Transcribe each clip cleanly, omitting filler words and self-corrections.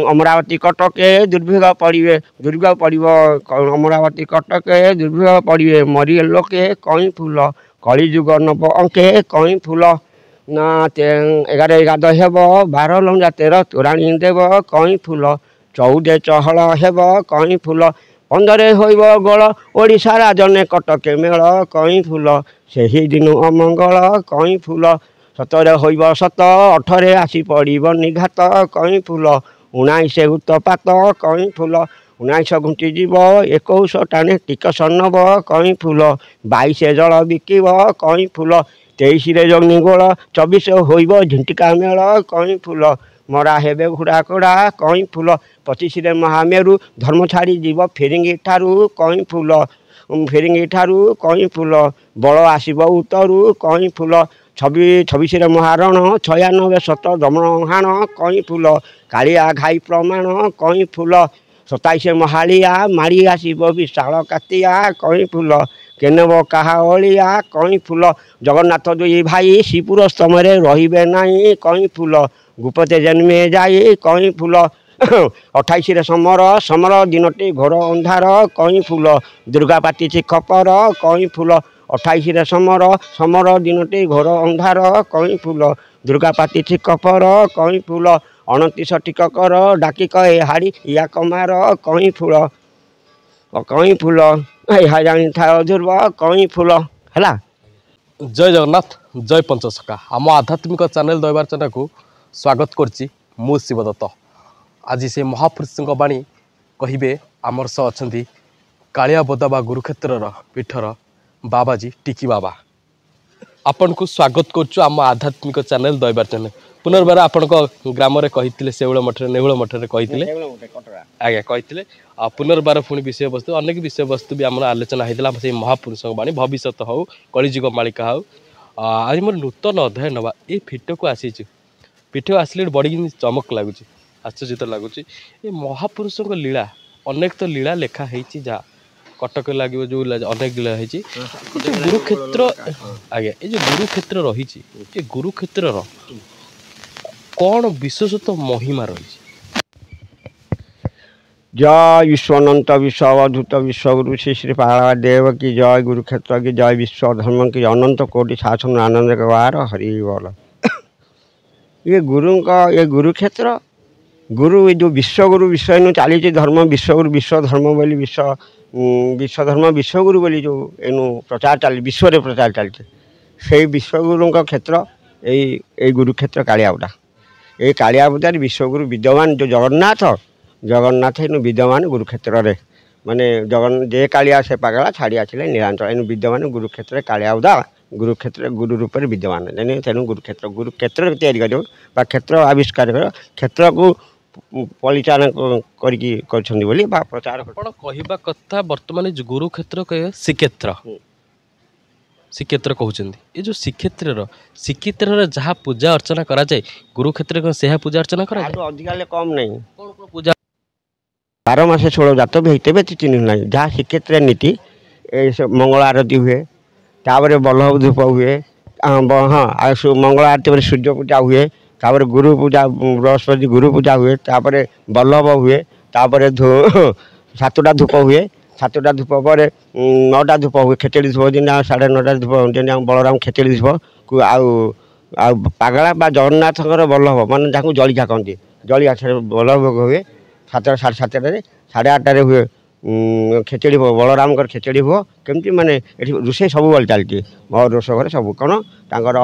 अमरावती कटके दुर्भिक्ष पड़े दुर्भिक्ष पड़ अमरावती कटके दुर्भिक्ष पड़े मरी लोके कई फूल कलिजुग नव अंके कई फूल ना 11 गाद हेब 12 लंगा 13 तोराणी देव कई फूल 14 चहल हेब कई फूल 15 होइब गोल ओडिशा राजने कटके मेल कई फूल से दिन अमंगल कई फूल 17 होइब 7 18 आसी पड़ब निघात कई फूल 19 उत्तपात कई फूल 19 घुंटी जीव 21 टाणे टिकस नब कई फूल 22 जल बिकिब कई फूल 23 जग्निगोल 24 होइब झिंटिका मेल कई फूल मरा हेबे घुड़ा कोड़ा कई फूल 25 महामेरु धर्म छाड़ी जीव फेरिंगी ठारू कई फूल फेरिंगी ठारू कई फूल बल आसब उतरू कई फूल 26 महारण 96 शत दमन हाण कई फूल कालिया घाई प्रमाण कई फूल 27 महालिया माड़ी आसब विशाल कातिया कई फूल केनब कहा ओलिया कई फूल जगन्नाथ दुई भाई श्रीपुर स्तमरे रहिबे नाई कई फूल गुपते जन्मे जाए कई फूल 28 समर समर दिनटी घोर अंधार कई फूल दुर्गापाती खपर कई फूल 28 समर समर दिनटी घोर अंधार कई फूल दुर्गापाती खपर कई फूल 29 टिककर डाकी कहे हाड़ी या कमार कई फूल यह जानी था ध्रुव कई फूल है। जय जगन्नाथ जय पंचसखा आम आध्यात्मिक चैनल दैवार्चना को स्वागत करछि मु शिवदत्त। आज से महापुरुष बाणी कहे आमर सह अच्छा कालिया बदाबा गुरुक्षेत्र पीठर बाबाजी टिकी बाबा आपण को स्वागत करछु आम आध्यात्मिक चैनल दैवार्चना। पुनर्बार आपण ग्राम कही सेउल मठरे नेहुल मठरे कही आज्ञा कही पुनर्बार पुणी विषय वस्तु अनेक विषय वस्तु भी आम आलोचना होता से महापुरुष बाणी भविष्य हो कलिजुग मालिका हो। आज मोर नूतन अध्याय नवा ये फिट को आसी पीठ आसिले बड़ी चमक लगुच आश्चर्य लगुच ये महापुरुष लीला अनेक तो लीला लेखा जा कटक लगे जो अनेक लीला है गुरुक्षेत्र आज्ञा ये जो गुरुक्षेत्र रही ये गुरुक्षेत्र कौन विशेषत महिमा रही। जय विश्वनंत विश्वअवधूत विश्वगुरु श्री श्री पार्वदेव की जय गुरुक्षेत्र की जय विश्व धर्म की अनंत कोटि शासन आनंद गवार हरि बोल। ये गुरु का ये गुरुक्षेत्र गुरु जो विश्वगुरु विश्व चली धर्म विश्वगुरु विश्व धर्म बोली विश्व धर्म विश्वगुरु बोली जो एनु प्रचार चली विश्व प्रचार चलती से विश्वगुरु का क्षेत्र यही गुरुक्षेत्र कालियाबुदा ये कालियाबुदार विश्वगुरु विद्यमान जो जगन्नाथ जगन्नाथ इन विद्यमान गुरुक्षेत्र रे माने जगन जे कालिया से पागला छाड़ी आसिले निरांचल इन विद्यमान गुरुक्षेत्र कालियाबुदा गुरुक्षेत्र गुरु रूप में विद्यमान तेणु गुरुक्षेत्र तैयारी कर क्षेत्र आविष्कार कर क्षेत्र को परिचालन कर प्रचार कहवा कथा बर्तमान गुरुक्षेत्र कहे श्रीक्षेत्र श्रीक्षेत्र कहते ये जो श्रीक्षेत्र जहाँ पूजा अर्चना करा जाए गुरुक्षेत्र से पूजा अर्चना करा अधिका कम नहीं पूजा 12 मास 16 जात भी होते चिन्ह ना जहाँ श्रीक्षेत्र नीति मंगल आरती हुए तापर बल्लभ धूप हुए हाँ मंगल आरती पर सूर्य पूजा हुए तापर गुरु पूजा बृहस्पति गुरु पूजा हुए तापर बल्लभ हुए तापर 7टा धूप हुए 7टा धूप पर 9टा धूप हुए खेचड़ी धूप दिन 9:30 धूप बलराम खेचड़ी धूप आउ पागला बा जगन्नाथ बल्लभ मान जहाँ जलिया कहते जलिया बल्लभ हुए 7टा 7:30 8:30 हुए खेचड़ी भोग बलराम खेचड़ी भोग केमती माने रोषे सब बल चलती बहुत रोष घर सब कौन तांकर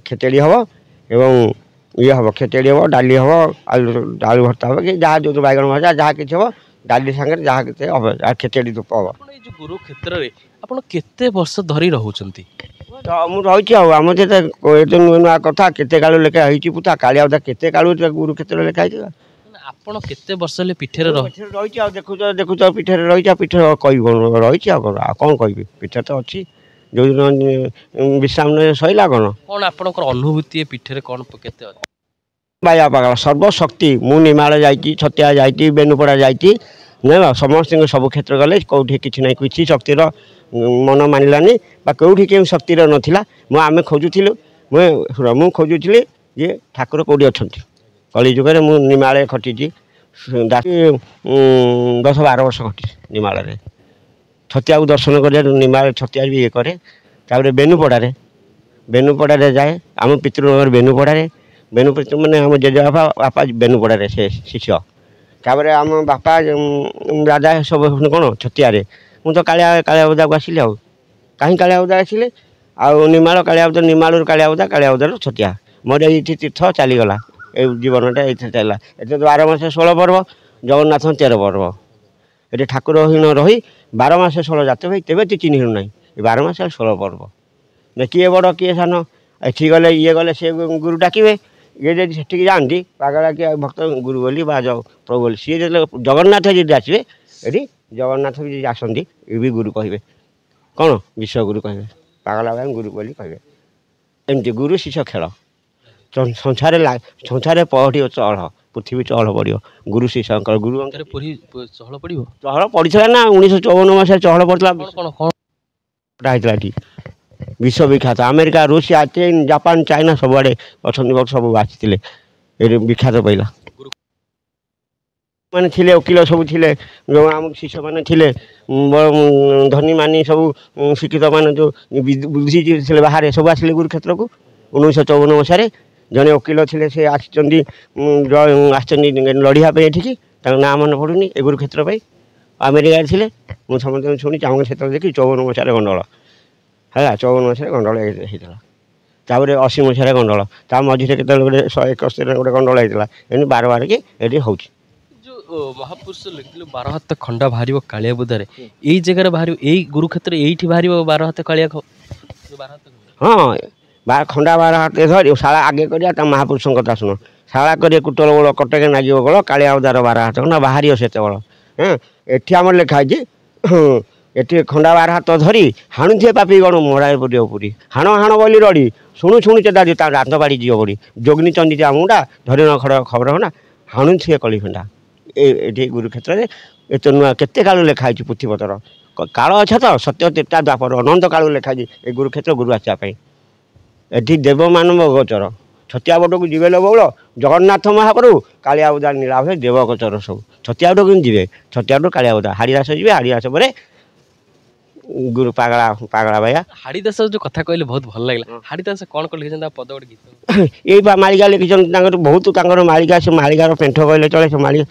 खेचड़ी हम एवं ये हम खेचड़ी हम डाली हम आलू भर्ता हम कि जहाँ जो बैगन भजा जहाँ कि हम डाली सागर जहाँ कि हम खेचड़ी धूप हम गुरु क्षेत्र में आप केते वर्ष धरी रहउचंती तो मुझे आम तो नुआ कथा केते कालू लेखा होती पूता कालियाबुदा केते कालू गुरु क्षेत्र लेखा आपण केते वर्ष ले पीठे रही देखुच पीठे रही पीठ कह रही कौन कह पीठ तो अच्छी जो दिन विश्राम सैला कौन आपणकर अनुभूति पीठे कौन केते बाया पागल सर्वशक्ति मु निमाल जाइए छतिया जाइए बेनुपड़ा जाइए ना समस्त सब क्षेत्र गले कौटी कि ना किसी शक्तिर मन मानिलानी कौटी क्यों शक्तिर नाला आम खोजुलु मुझे खोजुली ये ठाकुर कौटी अच्छा कलिजुगे मु निमाळे खटी 10-12 वर्ष खटी निमाळे छतिया को दर्शन कर निमाळे छतिया भी ये करे बेनुपड़ा जाए आम पितृनगर बेनु पितृ मैंने आम जेजे बापा बेनुपड़ा से शिष्य तापर आम बापा दादा सब कौन छतिया मुझे तो कालिया बुदा को आसिली कहीं कालिया बुदा आसिले आउ निमाळ कालिया बुदा निमाळू कालिया बुदा छतिया मोर ये तीर्थ चलीगला ये जीवनटा ये चलला ये 12 मास 16 पर्व जगन्नाथ 13 पर्व ये ठाकुरहीन रही 12 मास 16 जाते भाई तेज तो चिन्ह ना 12 मास 16 पर्व न किए बड़ किए सान एठी गले ये गले से गुरु डाकिबे ये जब से जाती पागला किए भक्त गुरु बोली प्रभु बोली सी जगन्नाथ जी आसवे ये जगन्नाथ भी आसती ये भी गुरु कहे कौन विश्व गुरु कहे पागला भाई गुरु बोली कहे एमती गुरु शिष्य खेल संसार पढ़ी चढ़ पृथ्वी चढ़ पड़ो गुरु शिष्य गुरु चहल पड़ो चहल पड़ा ना 1954 मसीह चहल पड़ा विश्वविख्यात अमेरिका रूसिया चीन जापान चाइना सबुआड़े अच्छा सब आसी विख्यात पाइला मैंने थिले वकिल सब थिले जो आम शिष्य मैंने थिले धनी मानी सब शिक्षित मान जो बुद्धिजीवी थे बाहर सब आसिले गुरुक्षेत्र को 1954 मसीह जड़े वकिल थे से लड़ाई एठिकी ना मन पड़ूनी ए गुरुक्षेत्र अमेरिका थे मुझे समझ शुणी आम क्षेत्र देखी 54 मसीह गंडल है 54 मसीह गंडल होता तापर 80 मसीह गंडल ता मझे के 171 गोटे गंडल होता एमती 12 की ये हूँ जो महापुरुष लिखिले 12 हाथ खंडा बाहर कालिया बुदारे यही जगह बाहर यही गुरुक्षेत्र ये बाहर 12 हाथ कालिया हाँ खंडा 12 हाथ धर शाला आगे कर महापुरुष कथा शुण शाला कर कुटल बड़ कटके नागिब गल कालिया बुदार 12 हाथ खंडा बाहर से हाँ एटी आम लिखाई ये खंडा 12 हाथ धरी हाणुथे पापी गण मराए पड़ो पूरी हाण हाण बोली रड़ी शुणु शुणु चेता दात बाड़ी जीव पड़ी जोगिनी चंदी मुंडा धरी न खबर होना हाणुथे कली खंडा ये गुरुक्षेत्र ये नुआ केते काल लिखाई पुथीपतर काल अच्छा तो सत्य त्रेता द्वापर अनंत काल लिखाई ये गुरुक्षेत्र गुरु आसापी एटी देव मानव गोचर छतिया बट को जीवे बौल जगन्नाथ महाप्रभु कालिया बुदा नीलाभ देव गोचर सब छतिया बट जी छतिया बट कालिया बुदा हाड़ीदास जी हाड़ीदास पर गुरु पागला पागला भैया हाड़ीदास जो कथा कहले बहुत भल लागला हाड़ीदास कौन कर लिखिन पद गोटे गीत ये मालिका लिखिन बहुत मालिका से मालिकार पेंठ कहले चले से मालिका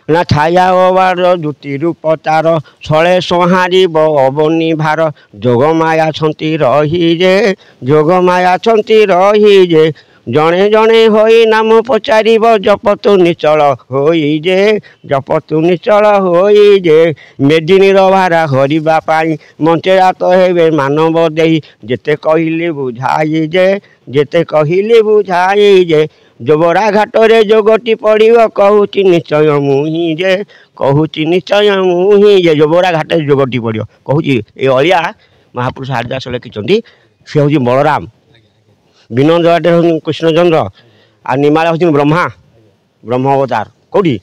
ना छाया ओवार ज्योति रूप तार छले संहारी अवनी भार जोग माया छंती रही जे जोग माया छंती रही जे जणे जणे होई नाम पचारिब जपतु निचल होई जे जपतु निचल होई जे मेदिनीर भारा हरिबा पाई मंचेरा तो हेबे मानव देई जेते कहिले बुझाई जे जेते कहिले बुझाई जे जोबरा घाटरे जोगटी पड़ो कहूची निश्चय मुही जे कहूची निश्चय मुही जे जोबरा घाटे जोगटी पड़ो कहूची ये अलिया महापुरुष हाड़ीदास लिखिं सी हूँ बलराम विनोद बाटे हूँ कृष्णचंद्र आ निमाळ हूँ ब्रह्मा ब्रह्म अवतार कौटी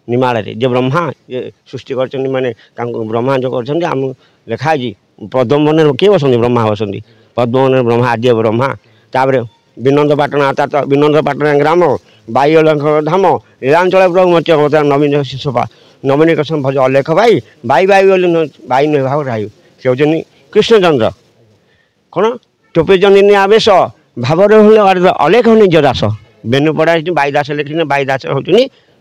निमाळ जे ब्रह्मा ये सृष्टि कर माने ब्रह्मा जो कर आम लिखाई पद्मवन किए बसती ब्रह्मा बसती पद्मवन ब्रह्मा आद्य ब्रह्मा तापर विनोद पाटना तो विनोद पाटना ग्राम बाईल धाम लीलांचल प्रभु मत्स्य अवतार नवीन शिशोपा नवीन कृष्ण भज अलेख भाई बाई बाई बाई नुह भाव रायु से हूँ कृष्णचंद्र कौन टोपी चंदी आवेश भाव अलेख निज दास बेनुपड़ा बाईदास लिखी बाईदास हूँ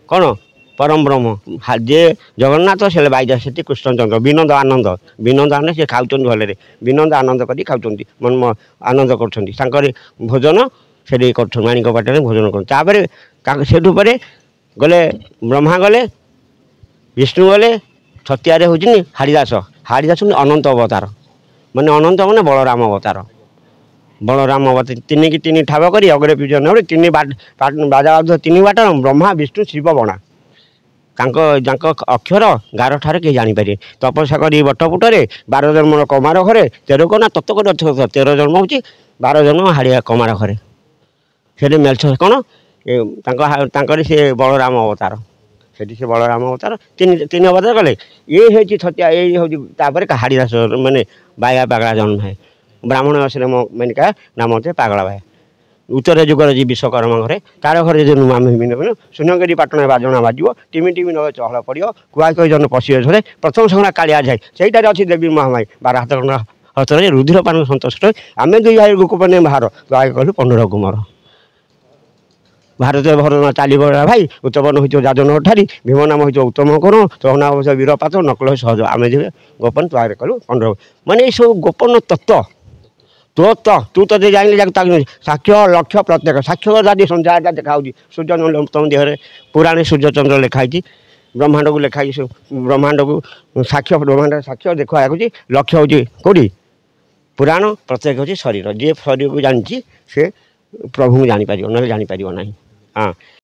कौन परम ब्रह्म जे जगन्नाथ से बाईदास से कृष्णचंद्र विनोद आनंद से खाऊँ भले विनोद आनंद कर खाऊँ मन आनंद कर भोजन से कर माणिक पाटे भोजन कर सेठू गले ब्रह्मा गले विष्णु गले छतिया हूँ हाड़ीदास हाड़ीदास अनंत अवतार माने अनंत मैंने बलराम अवतार बलराम अवतार तीन की तीन ठाव कर अग्रे पूजन तीन बाजा तीन बाट ब्रह्मा विष्णु शिव बणा अक्षर गार ठार किए जापर तपस्या कर बटपुटे 12 जन्म कमार घरे 13 को ना तत्व कर 13 जन्म हूँ 12 जन्म हाड़िया कमार घरे से मेलछ कौन से बलराम अवतार से बलराम अवतार तीन अवतार कले ये हूँ छतिया ये हूँ हाड़ीदास मैंने बाया पागला जन्म है ब्राह्मण आश्रम मैंने नाम होते पागला भाई उत्तर जुगर जी विश्वकर्मा घरे तार घरे जो नुआ मिहिमिन शून्यगिरी पाटना बाजना बाजो टिमी टिमी नग चहल पड़ो कुआ कई जन पशि घरे प्रथम संग्रा कालिया जाए सहीटार अच्छी देवी महामाई 12 हाथ हस्तर रुधिर पान सन्तुष्ट आम दुई भाई गोपने बाहर गाय कहलु पंडर कुमार भारत भर चलो भाई उत्पन्न हो जाजन ठारी भीम नाम हो उत्तम करो तो नाम हो वीरपात नकल सहज आम जे गोपन तुआर कलु पंडर माने ये सब गोपन तत्व तो तू तो जान साक्ष्य लक्ष्य प्रत्येक साक्ष्य जाति संसार देखा सूर्य तुम देहरे पुराणे सूर्य चंद्र लिखाई ब्रह्मांड को लिखाई ब्रह्मांड को साक्ष्य ब्रह्मांड साक्ष्य देखा लक्ष्य हूँ कौटी पुराण प्रत्येक हूँ शरीर जी शरीर को जानी से प्रभु को जापर ना जापर ना हाँ।